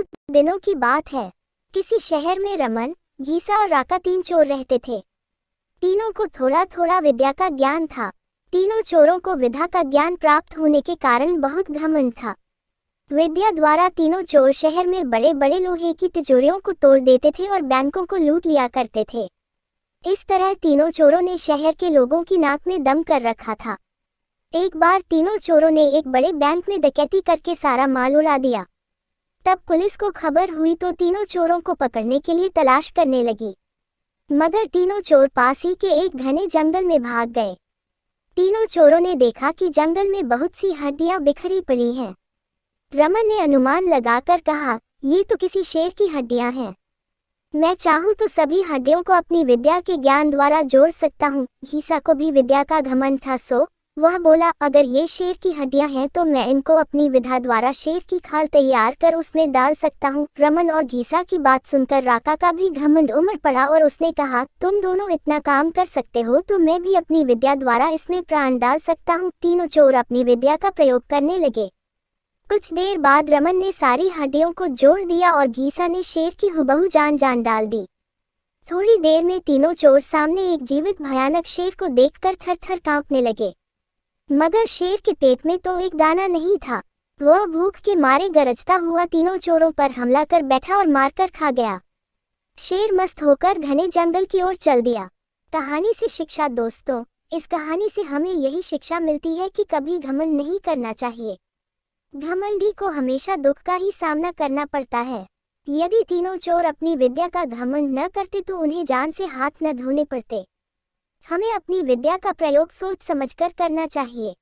बहुत दिनों की बात है। किसी शहर में रमन, गीसा और राका 3 चोर रहते थे। तीनों को थोड़ा थोड़ा विद्या का ज्ञान था। तीनों चोरों को विद्या का ज्ञान प्राप्त होने के कारण बहुत घमंड था। विद्या द्वारा तीनों चोर शहर में बड़े बड़े लोहे की तिजोरियों को तोड़ देते थे और बैंकों को लूट लिया करते थे। इस तरह तीनों चोरों ने शहर के लोगों की नाक में दम कर रखा था। एक बार तीनों चोरों ने एक बड़े बैंक में डकैती करके सारा माल उड़ा दिया। तब पुलिस को खबर हुई तो तीनों चोरों को पकड़ने के लिए तलाश करने लगी, मगर तीनों चोर पास ही के एक घने जंगल में भाग गए। तीनों चोरों ने देखा कि जंगल में बहुत सी हड्डियां बिखरी पड़ी हैं। रमन ने अनुमान लगाकर कहा, ये तो किसी शेर की हड्डियां हैं। मैं चाहूं तो सभी हड्डियों को अपनी विद्या के ज्ञान द्वारा जोड़ सकता हूं। गीसा को भी विद्या का घमंड था, सो वह बोला, अगर ये शेर की हड्डियां हैं तो मैं इनको अपनी विद्या द्वारा शेर की खाल तैयार कर उसमें डाल सकता हूँ। रमन और गीसा की बात सुनकर राका का भी घमंड उमड़ पड़ा और उसने कहा, तुम दोनों इतना काम कर सकते हो तो मैं भी अपनी विद्या द्वारा इसमें प्राण डाल सकता हूँ। तीनों चोर अपनी विद्या का प्रयोग करने लगे। कुछ देर बाद रमन ने सारी हड्डियों को जोड़ दिया और गीसा ने शेर की हुबहू जान डाल दी। थोड़ी देर में तीनों चोर सामने एक जीवित भयानक शेर को देखकर थर थर कांपने लगे, मगर शेर के पेट में तो एक दाना नहीं था। वह भूख के मारे गरजता हुआ तीनों चोरों पर हमला कर बैठा और मारकर खा गया। शेर मस्त होकर घने जंगल की ओर चल दिया। कहानी से शिक्षा। दोस्तों, इस कहानी से हमें यही शिक्षा मिलती है कि कभी घमंड नहीं करना चाहिए। घमंडी को हमेशा दुख का ही सामना करना पड़ता है। यदि तीनों चोर अपनी विद्या का घमंड न करते तो उन्हें जान से हाथ न धोने पड़ते। हमें अपनी विद्या का प्रयोग सोच समझकर करना चाहिए।